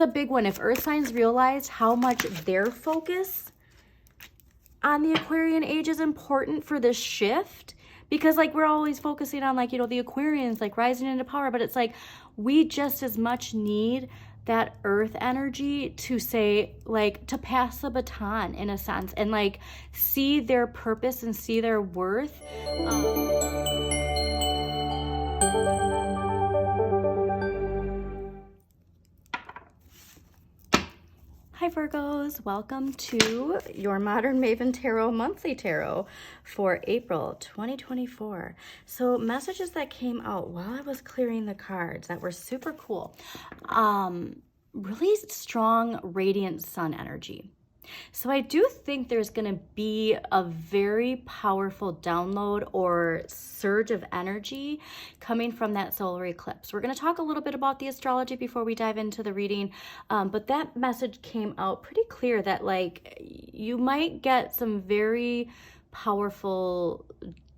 A big one. If earth signs realize how much their focus on the Aquarian age is important for this shift, because like we're always focusing on like, you know, the Aquarians like rising into power, but it's like we just as much need that earth energy to say, like, to pass the baton in a sense and like see their purpose and see their worth. Hi Virgos, welcome to your Modern Maven Tarot Monthly Tarot for April 2024. So messages that came out while I was clearing the cards that were super cool. Really strong radiant sun energy. So I do think there's going to be a very powerful download or surge of energy coming from that solar eclipse. We're going to talk a little bit about the astrology before we dive into the reading, but that message came out pretty clear that like you might get some very powerful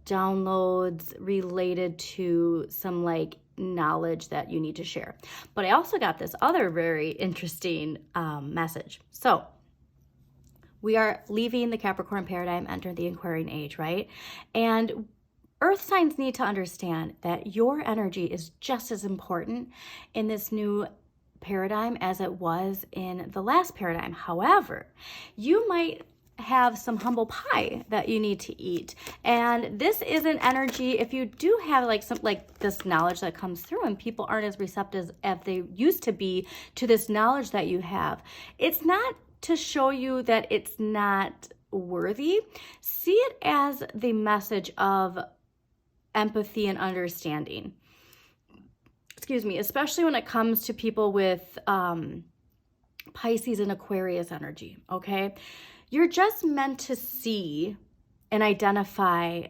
downloads related to some like knowledge that you need to share. But I also got this other very interesting message. So we are leaving the Capricorn paradigm, entering the Aquarian age, right? And earth signs need to understand that your energy is just as important in this new paradigm as it was in the last paradigm. However, you might have some humble pie that you need to eat, and this isn't energy. If you do have like some like this knowledge that comes through and people aren't as receptive as they used to be to this knowledge that you have, it's not to show you that it's not worthy. See it as the message of empathy and understanding. Excuse me, especially when it comes to people with Pisces and Aquarius energy, okay? You're just meant to see and identify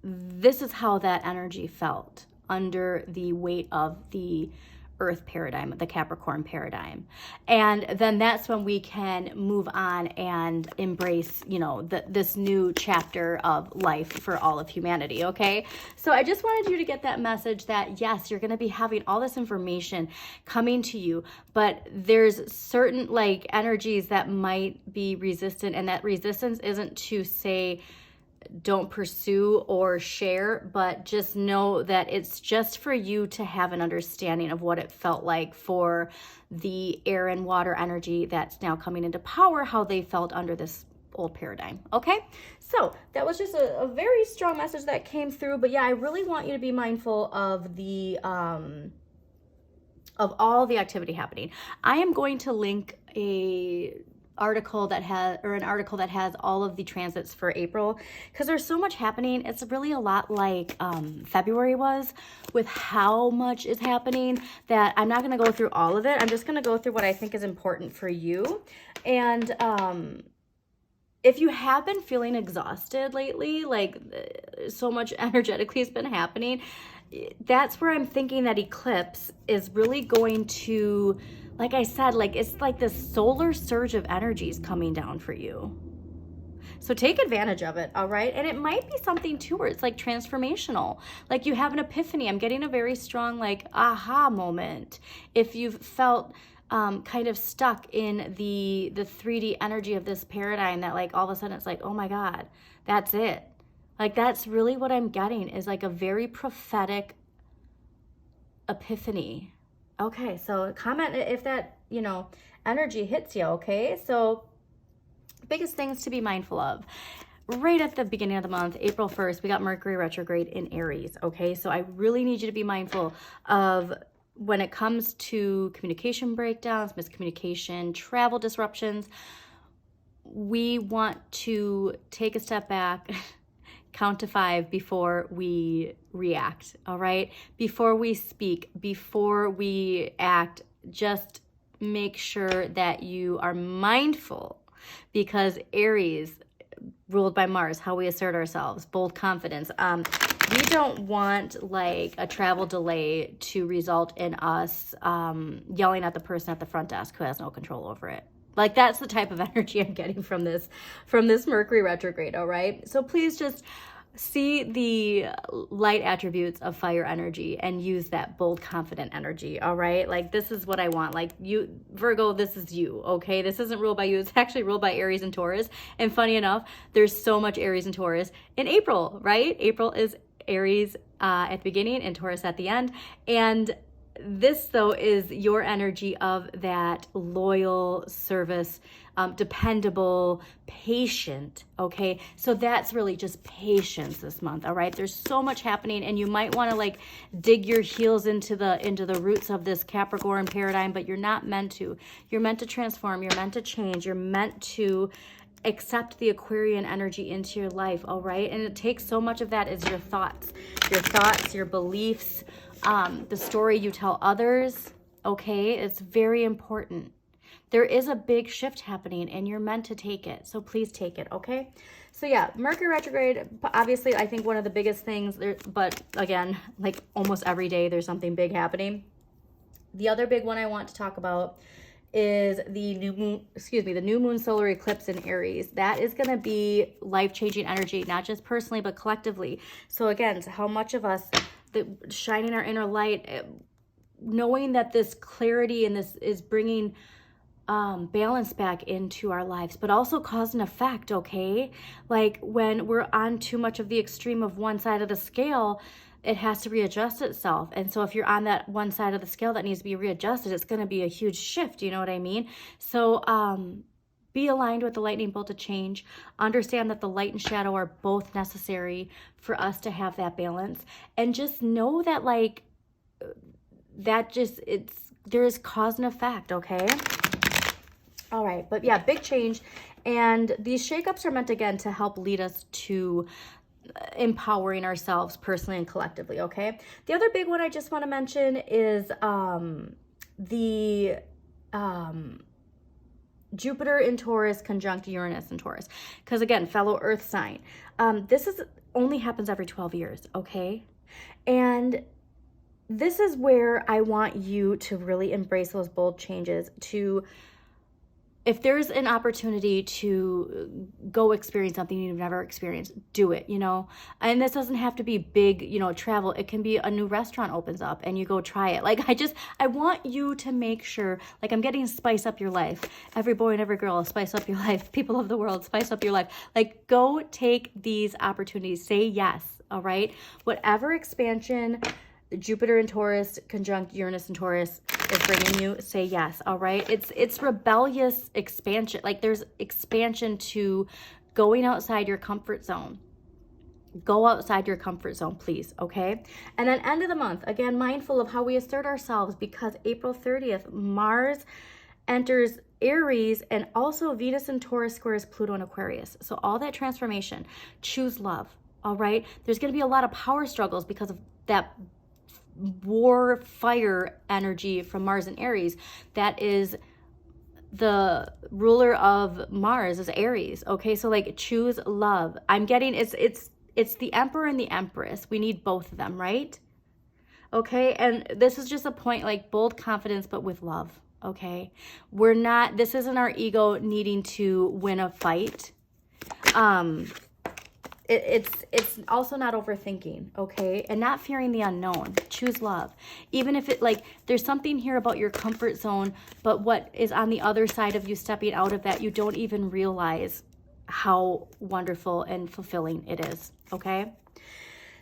this is how that energy felt under the weight of the earth paradigm, the Capricorn paradigm. And then that's when we can move on and embrace, you know, this new chapter of life for all of humanity, okay? So I just wanted you to get that message that yes, you're going to be having all this information coming to you, but there's certain like energies that might be resistant, and that resistance isn't to say don't pursue or share, but just know that it's just for you to have an understanding of what it felt like for the air and water energy that's now coming into power, how they felt under this old paradigm. Okay, so that was just a very strong message that came through. But yeah, I really want you to be mindful of the of all the activity happening. I am going to link an article that has all of the transits for April, because there's so much happening. It's really a lot like February was, with how much is happening, that I'm not going to go through all of it. I'm just going to go through what I think is important for you. And if you have been feeling exhausted lately, like so much energetically has been happening, that's where I'm thinking that eclipse is really going to, like I said, like it's like this solar surge of energies coming down for you. So take advantage of it, all right? And it might be something too where it's like transformational. Like you have an epiphany. I'm getting a very strong like aha moment. If you've felt kind of stuck in the 3D energy of this paradigm, that like all of a sudden it's like, oh my God, that's it. Like that's really what I'm getting, is like a very prophetic epiphany. Okay, so comment if that, you know, energy hits you, okay? So biggest things to be mindful of. Right at the beginning of the month, April 1st, we got Mercury retrograde in Aries, okay? So I really need you to be mindful of when it comes to communication breakdowns, miscommunication, travel disruptions. We want to take a step back, count to 5 before we react, all right? Before we speak, before we act, just make sure that you are mindful, because Aries, ruled by Mars, how we assert ourselves, bold confidence. We don't want like a travel delay to result in us yelling at the person at the front desk who has no control over it. Like that's the type of energy I'm getting from this Mercury retrograde, all right? So please just see the light attributes of fire energy and use that bold, confident energy. All right. Like, this is what I want. Like, you, Virgo, this is you. Okay. This isn't ruled by you. It's actually ruled by Aries and Taurus. And funny enough, there's so much Aries and Taurus in April, right? April is Aries at the beginning and Taurus at the end. And this, though, is your energy of that loyal service, dependable, patient, okay? So that's really just patience this month, all right? There's so much happening, and you might want to like dig your heels into the roots of this Capricorn paradigm, but you're not meant to. You're meant to transform. You're meant to change. You're meant to accept the Aquarian energy into your life, all right? And it takes so much of that is your thoughts, your beliefs, the story you tell others, okay? It's very important. There is a big shift happening and you're meant to take it. So please take it, okay? So yeah, Mercury retrograde, obviously I think one of the biggest things there, but again, like almost every day there's something big happening. The other big one I want to talk about is the new moon solar eclipse in Aries. That is going to be life-changing energy, not just personally, but collectively. So again, how much of us shining our inner light, knowing that this clarity and this is bringing balance back into our lives, but also cause and effect, okay? Like when we're on too much of the extreme of one side of the scale, it has to readjust itself. And so if you're on that one side of the scale that needs to be readjusted, it's going to be a huge shift. You know what I mean? So be aligned with the lightning bolt of change. Understand that the light and shadow are both necessary for us to have that balance. And just know that like that just, there's cause and effect, okay? All right, but yeah, big change. And these shakeups are meant, again, to help lead us to empowering ourselves personally and collectively, okay? The other big one I just want to mention is the Jupiter in Taurus conjunct Uranus in Taurus. Because again, fellow earth sign. This only happens every 12 years, okay? And this is where I want you to really embrace those bold changes, to if there's an opportunity to go experience something you've never experienced, do it, you know? And this doesn't have to be big, you know, travel. It can be a new restaurant opens up and you go try it. Like, I want you to make sure, like I'm getting spice up your life. Every boy and every girl, spice up your life. People of the world, spice up your life. Like, go take these opportunities. Say yes, all right? Whatever expansion Jupiter in Taurus conjunct Uranus in Taurus is bringing you, say yes, all right? It's rebellious expansion. Like there's expansion to going outside your comfort zone. Go outside your comfort zone, please, okay? And then end of the month, again, mindful of how we assert ourselves, because April 30th, Mars enters Aries, and also Venus in Taurus squares Pluto in Aquarius. So all that transformation, choose love, all right? There's going to be a lot of power struggles because of that war fire energy from Mars and Aries. That is the ruler of Mars is Aries, okay? So like choose love. I'm getting it's the Emperor and the Empress. We need both of them, right? Okay? And this is just a point, like bold confidence, but with love, okay? This isn't our ego needing to win a fight. It's also not overthinking, okay? And not fearing the unknown. Choose love. Even if there's something here about your comfort zone, but what is on the other side of you stepping out of that, you don't even realize how wonderful and fulfilling it is, okay?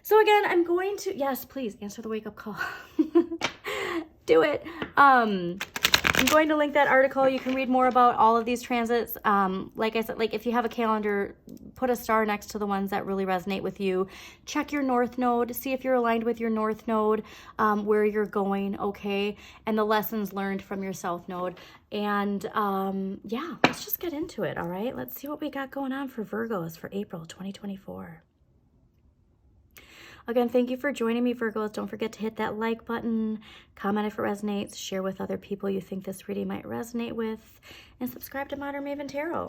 So again, I'm going to, yes, please answer the wake-up call. Do it. I'm going to link that article. You can read more about all of these transits. Like I said, like if you have a calendar, put a star next to the ones that really resonate with you. Check your North Node. See if you're aligned with your North Node, where you're going, okay? And the lessons learned from your South Node. And yeah, let's just get into it, all right? Let's see what we got going on for Virgos for April 2024. Again, thank you for joining me, Virgos. Don't forget to hit that like button, comment if it resonates, share with other people you think this reading might resonate with, and subscribe to Modern Maven Tarot.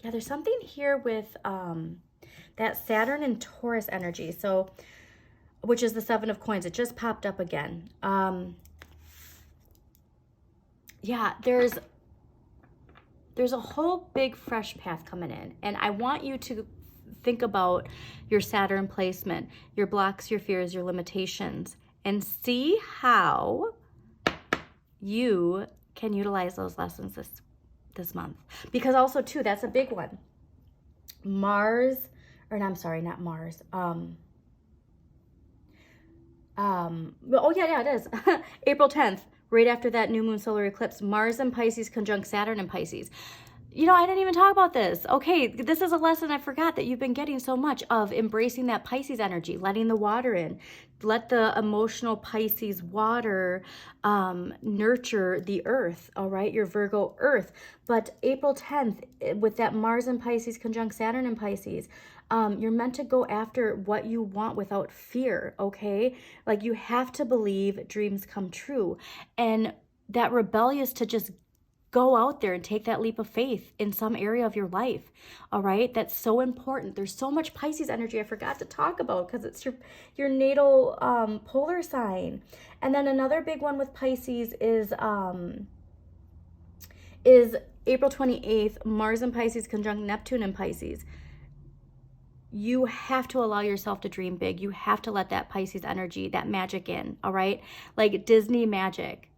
Yeah, there's something here with that Saturn and Taurus energy, so which is the Seven of Coins. It just popped up again. Yeah, There's a whole big fresh path coming in. And I want you to think about your Saturn placement, your blocks, your fears, your limitations, and see how you can utilize those lessons this month. Because also too, that's a big one. Mars, or no, I'm sorry, not Mars. Oh yeah, it is. April 10th, right after that new moon solar eclipse, Mars in Pisces conjunct Saturn in Pisces. You know, I didn't even talk about this. Okay, this is a lesson I forgot that you've been getting so much of, embracing that Pisces energy, letting the water in. Let the emotional Pisces water nurture the earth, all right, your Virgo earth. But April 10th, with that Mars in Pisces conjunct Saturn in Pisces, you're meant to go after what you want without fear, okay? Like, you have to believe dreams come true. And that rebellious to just go out there and take that leap of faith in some area of your life, all right? That's so important. There's so much Pisces energy I forgot to talk about because it's your natal polar sign. And then another big one with Pisces is April 28th, Mars in Pisces conjunct Neptune in Pisces. You have to allow yourself to dream big. You have to let that Pisces energy, that magic in, all right? Like Disney magic.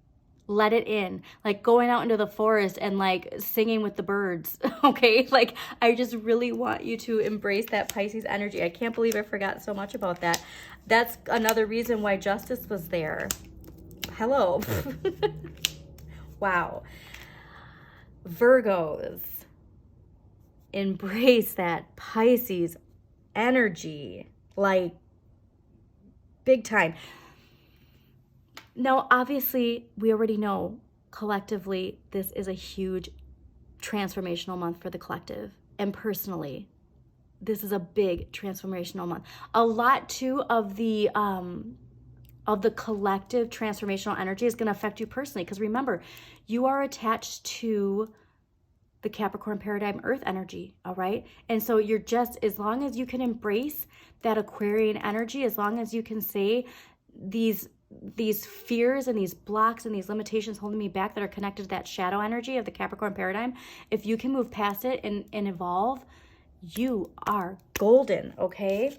Let it in, like going out into the forest and like singing with the birds, okay? Like, I just really want you to embrace that Pisces energy. I can't believe I forgot so much about that. That's another reason why justice was there. Hello. Wow. Virgos, embrace that Pisces energy, like big time. Now, obviously, we already know collectively this is a huge transformational month for the collective. And personally, this is a big transformational month. A lot, too, of the collective transformational energy is going to affect you personally. Because remember, you are attached to the Capricorn paradigm earth energy, all right? And so you're just, as long as you can embrace that Aquarian energy, as long as you can say these fears and these blocks and these limitations holding me back that are connected to that shadow energy of the Capricorn paradigm, if you can move past it and evolve, you are golden, okay?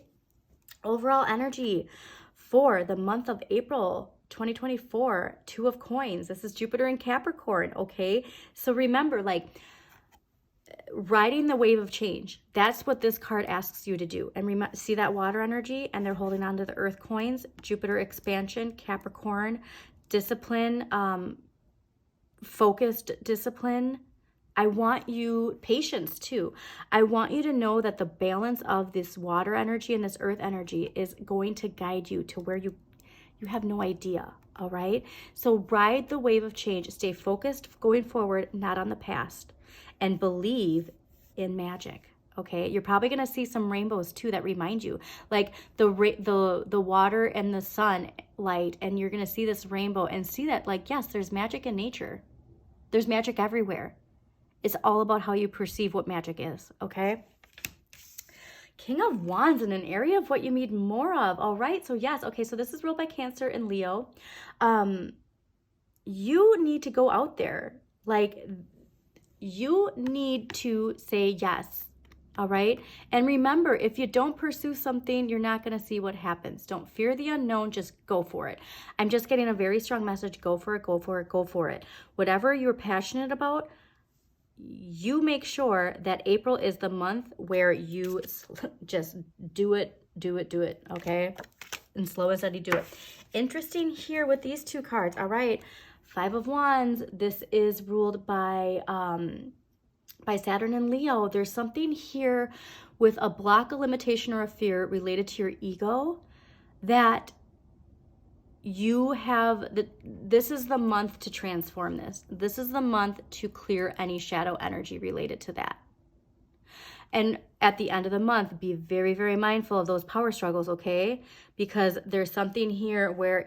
Overall energy for the month of April 2024, Two of Coins. This is Jupiter in Capricorn, okay? So remember, like, riding the wave of change. That's what this card asks you to do. And see that water energy, and they're holding on to the earth coins. Jupiter expansion, Capricorn, discipline, focused discipline. I want you, patience too. I want you to know that the balance of this water energy and this earth energy is going to guide you to where you have no idea, all right? So ride the wave of change. Stay focused going forward, not on the past. And believe in magic, okay? You're probably going to see some rainbows too that remind you, like the water and the sun light, and you're going to see this rainbow and see that, like, yes, there's magic in nature. There's magic everywhere. It's all about how you perceive what magic is, okay? King of Wands in an area of what you need more of. All right, so yes, okay, so this is ruled by Cancer and Leo. You need to go out there, like, you need to say yes, all right? And remember, if you don't pursue something, you're not going to see what happens. Don't fear the unknown, just go for it. I'm just getting a very strong message. Go for it, go for it, go for it. Whatever you're passionate about, you make sure that April is the month where you just do it, okay? And slow and steady do it. Interesting here with these two cards, all right? Five of Wands, this is ruled by Saturn and Leo. There's something here with a block, a limitation, or a fear related to your ego that you have. This is the month to transform this. This is the month to clear any shadow energy related to that. And at the end of the month, be very, very mindful of those power struggles, okay? Because there's something here where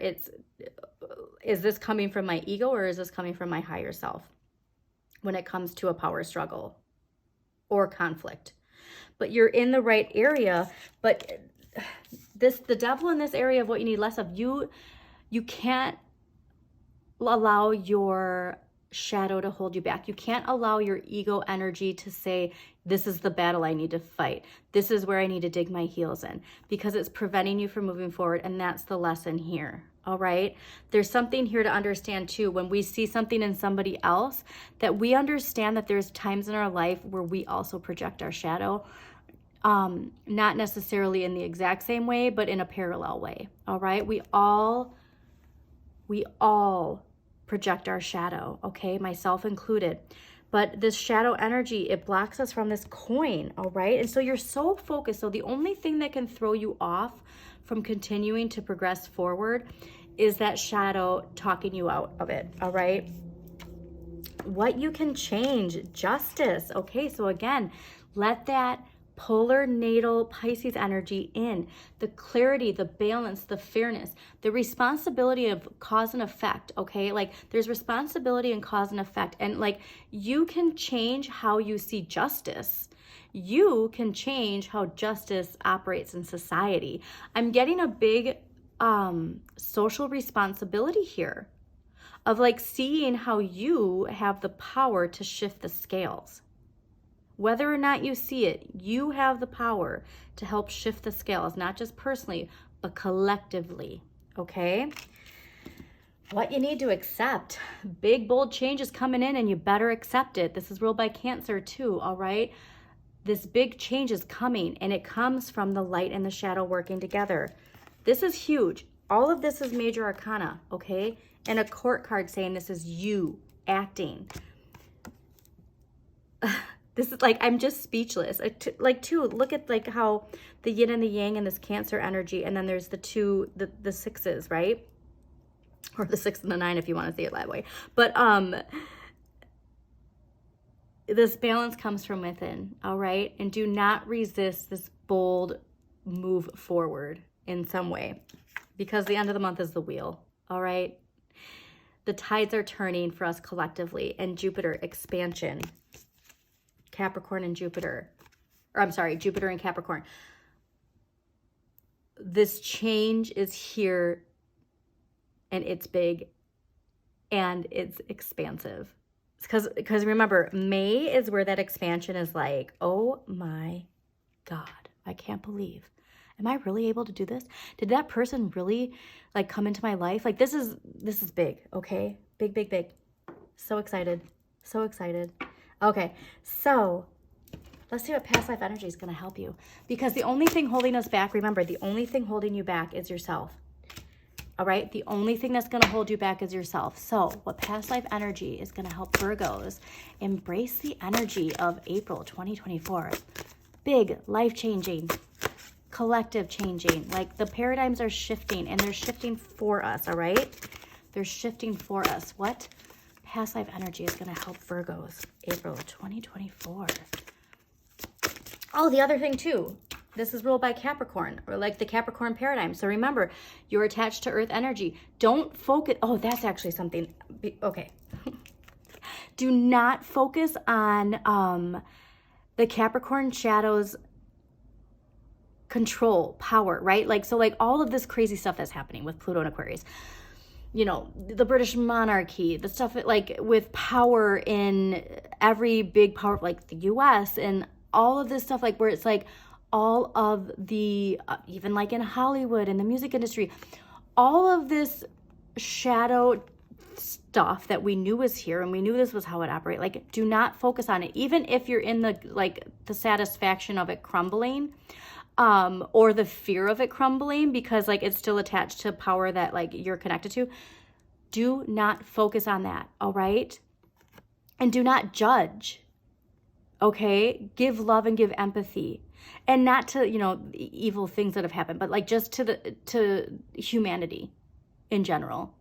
is this coming from my ego or is this coming from my higher self when it comes to a power struggle or conflict? But you're in the right area, but the devil in this area of what you need less of, you can't allow your shadow to hold you back. You can't allow your ego energy to say, this is the battle I need to fight. This is where I need to dig my heels in, because it's preventing you from moving forward. And that's the lesson here. All right. There's something here to understand too. When we see something in somebody else, that we understand that there's times in our life where we also project our shadow. Not necessarily in the exact same way, but in a parallel way. All right. We all project our shadow, okay, myself included. But this shadow energy, it blocks us from this coin, all right? And so you're so focused. So the only thing that can throw you off from continuing to progress forward is that shadow talking you out of it, all right? What you can change, justice, okay? So again, let that polar natal Pisces energy in, the clarity, the balance, the fairness, the responsibility of cause and effect, okay? Like there's responsibility in cause and effect, and like you can change how you see justice. You can change how justice operates in society. I'm getting a big social responsibility here of like seeing how you have the power to shift the scales. Whether or not you see it, you have the power to help shift the scales, not just personally, but collectively, okay? What you need to accept, big, bold changes coming in, and you better accept it. This is ruled by Cancer too, all right? This big change is coming, and it comes from the light and the shadow working together. This is huge. All of this is major arcana, okay? And a court card saying this is you acting. This is like, I'm just speechless. Like too, look at like how the yin and the yang and this Cancer energy, and then there's the two, the sixes, right? Or the 6 and the 9 if you want to see it that way. But this balance comes from within, all right? And do not resist this bold move forward in some way, because the end of the month is the wheel, all right? The tides are turning for us collectively, and Jupiter expansion. Capricorn and Jupiter, or I'm sorry, Jupiter and Capricorn. This change is here, and it's big, and it's expansive. Because remember, May is where that expansion is like, oh my God, I can't believe. Am I really able to do this? Did that person really like come into my life? Like this is big, okay? Big, big, big. So excited. So excited. Okay, so let's see what past life energy is going to help you. Because the only thing holding us back, remember, the only thing holding you back is yourself. All right, the only thing that's going to hold you back is yourself. So what past life energy is going to help Virgos embrace the energy of April 2024. Big, life-changing, collective changing. Like the paradigms are shifting, and they're shifting for us, all right? They're shifting for us. What past life energy is going to help Virgos April 2024? Oh, the other thing too, this is ruled by Capricorn, or like the Capricorn paradigm. So remember, you're attached to earth energy. Don't focus. Oh, that's actually something. Okay. Do not focus on the Capricorn shadow's control, power, right? Like, so like all of this crazy stuff that's happening with Pluto and Aquarius, you know, the British monarchy, the stuff like with power in every big power, like the US, and all of this stuff, like where it's like all of the, even like in Hollywood and the music industry, all of this shadow stuff that we knew was here, and we knew this was how it operated. Like, do not focus on it. Even if you're in the, like the satisfaction of it crumbling, or the fear of it crumbling, because like it's still attached to power that like you're connected to. Do not focus on that, all right? And do not judge, okay? Give love and give empathy. And not to, you know, evil things that have happened, but like just to humanity in general.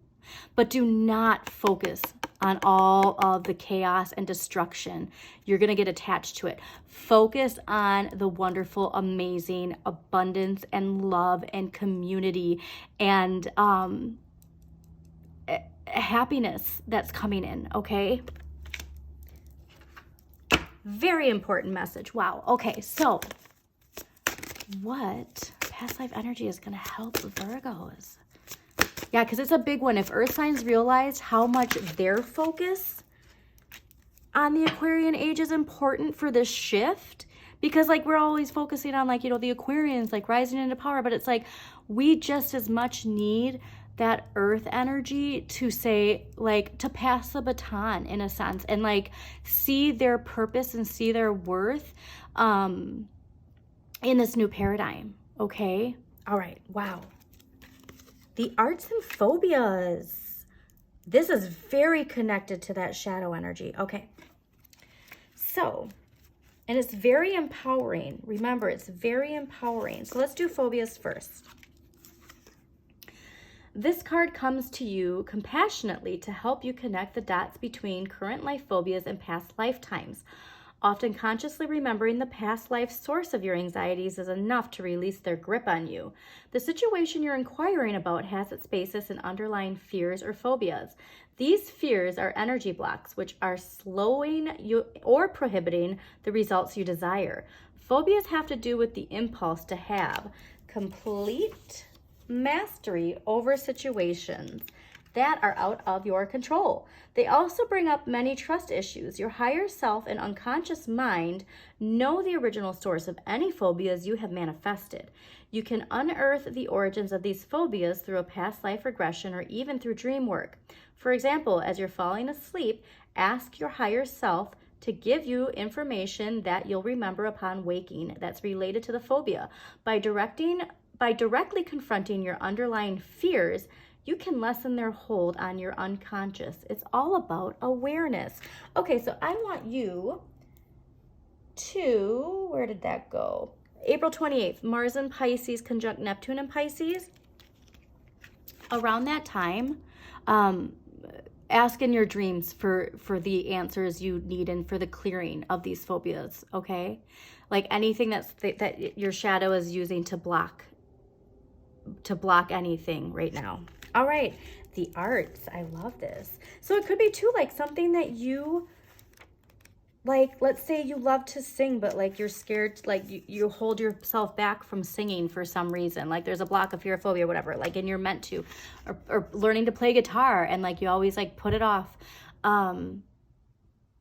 But do not focus on all of the chaos and destruction. You're going to get attached to it. Focus on the wonderful, amazing abundance and love and community and happiness that's coming in, okay? Very important message. Wow. Okay, so what past life energy is going to help Virgos? Yeah, because it's a big one. If earth signs realize how much their focus on the Aquarian age is important for this shift, because like we're always focusing on like, you know, the Aquarians like rising into power, but it's like we just as much need that earth energy to say, like, to pass the baton in a sense, and like see their purpose and see their worth in this new paradigm. Okay. All right. Wow. The arts and phobias. This is very connected to that shadow energy. Okay. So, and it's very empowering. Remember, it's very empowering. So let's do phobias first. This card comes to you compassionately to help you connect the dots between current life phobias and past lifetimes. Often consciously remembering the past life source of your anxieties is enough to release their grip on you. The situation you're inquiring about has its basis in underlying fears or phobias. These fears are energy blocks, which are slowing you or prohibiting the results you desire. Phobias have to do with the impulse to have complete mastery over situations that are out of your control. They also bring up many trust issues. Your higher self and unconscious mind know the original source of any phobias you have manifested. You can unearth the origins of these phobias through a past life regression or even through dream work. For example, as you're falling asleep, ask your higher self to give you information that you'll remember upon waking that's related to the phobia. By directly confronting your underlying fears, you can lessen their hold on your unconscious. It's all about awareness. Okay, so I want you to, where did that go? April 28th, Mars in Pisces conjunct Neptune in Pisces. Around that time, ask in your dreams for the answers you need and for the clearing of these phobias, okay? Like anything that your shadow is using to block anything right now. All right, the arts. I love this. So it could be too like something that you like, let's say you love to sing, but like you're scared, like you hold yourself back from singing for some reason. Like there's a block of fear, phobia, whatever, like, and you're meant to, or learning to play guitar and like you always like put it off.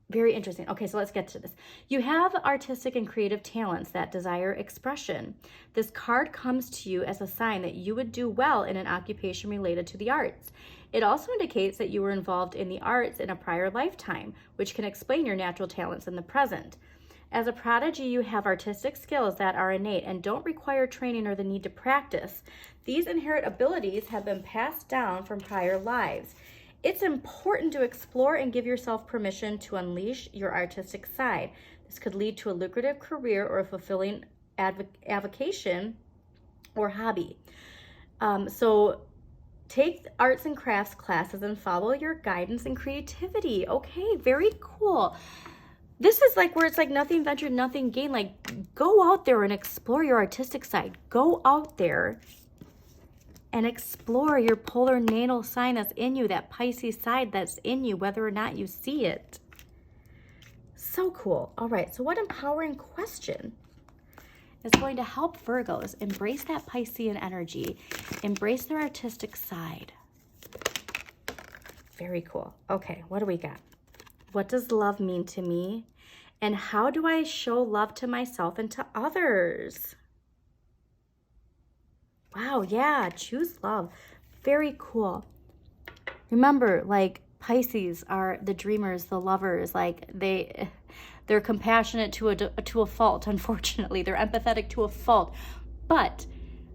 Very interesting. Okay, so let's get to this. You have artistic and creative talents that desire expression. This card comes to you as a sign that you would do well in an occupation related to the arts. It also indicates that you were involved in the arts in a prior lifetime, which can explain your natural talents in the present. As a prodigy, you have artistic skills that are innate and don't require training or the need to practice. These inherent abilities have been passed down from prior lives. It's important to explore and give yourself permission to unleash your artistic side. This could lead to a lucrative career or a fulfilling avocation or hobby. So take arts and crafts classes and follow your guidance and creativity. Okay, very cool. This is like where it's like nothing ventured, nothing gained. Like go out there and explore your artistic side. Go out there and explore your polar natal sign that's in you, that Pisces side that's in you, whether or not you see it. So cool. All right, so what empowering question is going to help Virgos embrace that Piscean energy, embrace their artistic side? Very cool. Okay, what do we got? What does love mean to me? And how do I show love to myself and to others? Wow, yeah, choose love. Very cool. Remember, like, Pisces are the dreamers, the lovers. Like, they're compassionate to a fault, unfortunately. They're empathetic to a fault. But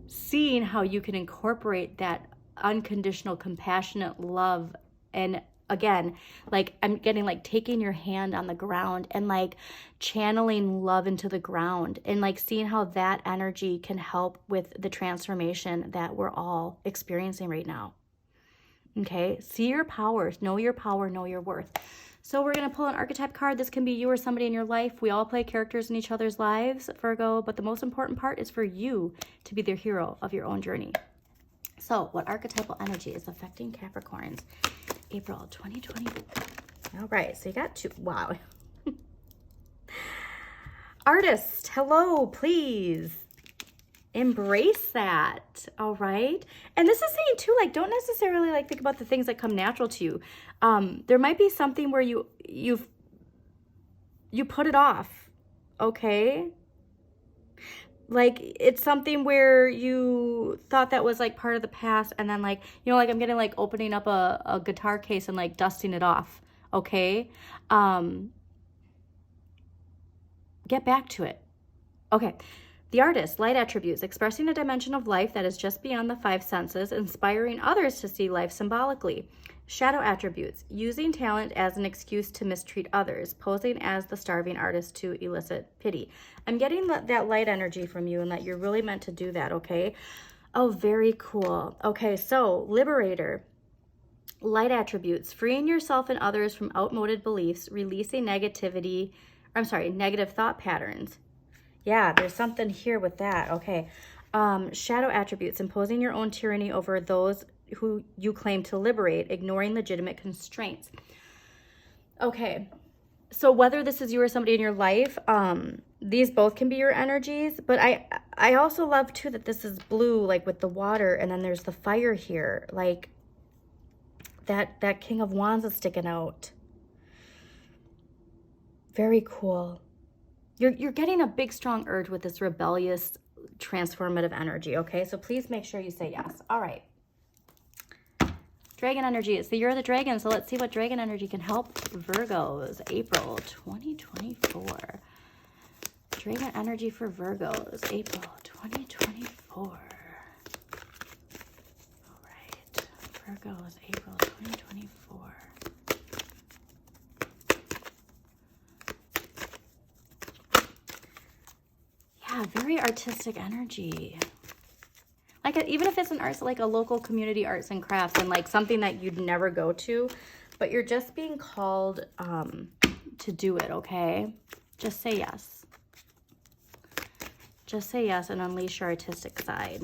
seeing how you can incorporate that unconditional, compassionate love, and again, like I'm getting like taking your hand on the ground and like channeling love into the ground and like seeing how that energy can help with the transformation that we're all experiencing right now. Okay, see your powers, know your power, know your worth. So we're going to pull an archetype card. This can be you or somebody in your life. We all play characters in each other's lives, Virgo, but the most important part is for you to be the hero of your own journey. So what archetypal energy is affecting Capricorns April 2020? All right, so you got two. Wow. Artist, hello, please. Embrace that, all right? And this is saying too, like, don't necessarily like think about the things that come natural to you. There might be something where you've You put it off, okay? Like, it's something where you thought that was like part of the past, and then like, you know, like I'm getting like opening up a guitar case and like dusting it off, okay? Get back to it. Okay. The artist, light attributes, expressing a dimension of life that is just beyond the five senses, inspiring others to see life symbolically. Shadow attributes, using talent as an excuse to mistreat others, posing as the starving artist to elicit pity. I'm getting that light energy from you and that you're really meant to do that, okay? Oh, very cool. Okay, so liberator, light attributes, freeing yourself and others from outmoded beliefs, releasing negative thought patterns. Yeah, there's something here with that. Okay. Shadow attributes, imposing your own tyranny over those who you claim to liberate, ignoring legitimate constraints. Okay. So whether this is you or somebody in your life, these both can be your energies, but I also love too that this is blue, like with the water, and then there's the fire here. Like that King of Wands is sticking out. Very cool. You're getting a big, strong urge with this rebellious, transformative energy, okay? So please make sure you say yes. All right. Dragon energy. It's the year of the dragon, so let's see what dragon energy can help Virgos. April 2024. Dragon energy for Virgos. April 2024. All right. Virgos, April 2024. Yeah, very artistic energy. Like, even if it's an art, like a local community arts and crafts, and like something that you'd never go to, but you're just being called to do it, okay? Just say yes. Just say yes and unleash your artistic side.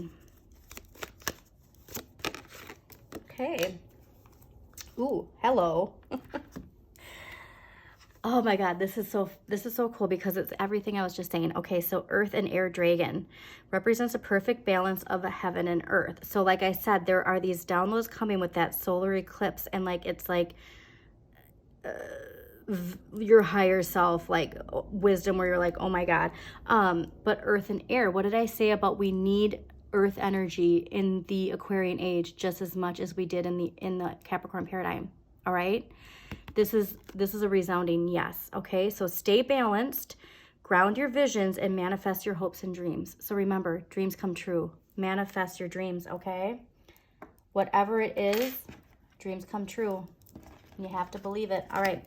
Okay. Ooh, hello. Oh my God, this is so cool because it's everything I was just saying. Okay, so Earth and Air Dragon represents a perfect balance of heaven and earth. So like I said, there are these downloads coming with that solar eclipse, and like it's like your higher self, like wisdom, where you're like, oh my God. But Earth and Air, what did I say about we need Earth energy in the Aquarian age just as much as we did in the Capricorn paradigm? All right. This is a resounding yes, okay? So stay balanced, ground your visions, and manifest your hopes and dreams. So remember, dreams come true. Manifest your dreams, okay? Whatever it is, dreams come true. You have to believe it. All right.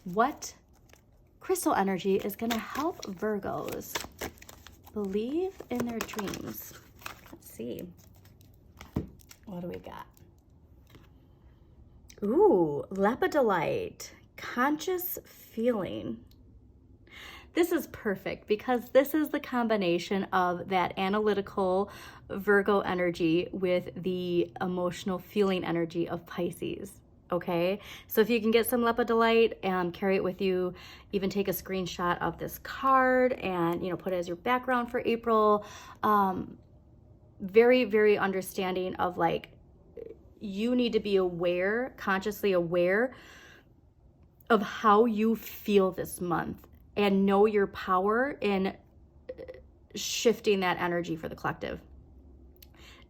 What crystal energy is going to help Virgos believe in their dreams? Let's see. What do we got? Ooh, lepidolite, conscious feeling. This is perfect because this is the combination of that analytical Virgo energy with the emotional feeling energy of Pisces, okay? So if you can get some lepidolite and carry it with you, even take a screenshot of this card and, you know, put it as your background for April. Very, very understanding of like, you need to be aware, consciously aware of how you feel this month and know your power in shifting that energy for the collective.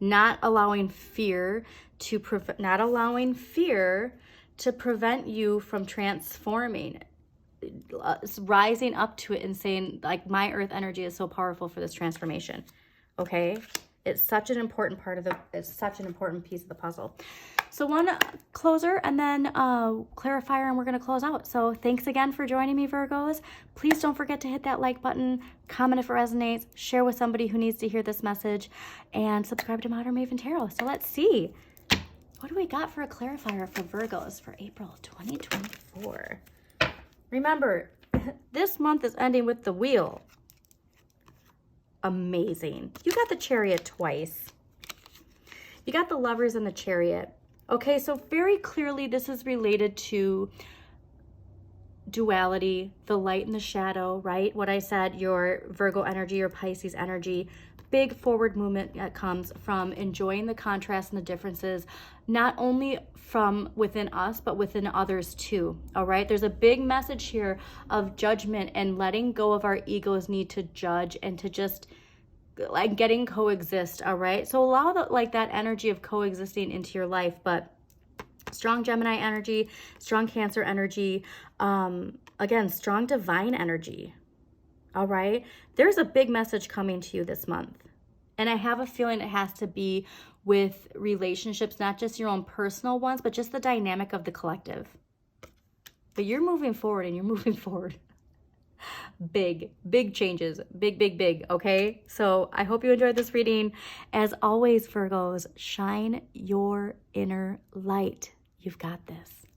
Not allowing fear to prevent you from transforming, rising up to it and saying like, my earth energy is so powerful for this transformation. Okay. It's such an important it's such an important piece of the puzzle. So one closer and then clarifier, and we're going to close out. So thanks again for joining me, Virgos. Please don't forget to hit that like button, comment if it resonates, share with somebody who needs to hear this message, and subscribe to Modern Maven Tarot. So let's see. What do we got for a clarifier for Virgos for April 2024? Remember, this month is ending with the Wheel. Amazing. You got the Chariot twice. You got the Lovers and the Chariot. Okay, so very clearly this is related to duality, the light and the shadow, right? What I said, your Virgo energy, your Pisces energy, big forward movement that comes from enjoying the contrast and the differences, not only from within us, but within others too. All right. There's a big message here of judgment and letting go of our ego's need to judge and to just like getting coexist. All right. So allow that energy of coexisting into your life, but strong Gemini energy, strong Cancer energy, again, strong divine energy. All right. There's a big message coming to you this month. And I have a feeling it has to be with relationships, not just your own personal ones, but just the dynamic of the collective. But you're moving forward and you're moving forward. Big changes. Big. Okay. So I hope you enjoyed this reading. As always, Virgos, shine your inner light. You've got this.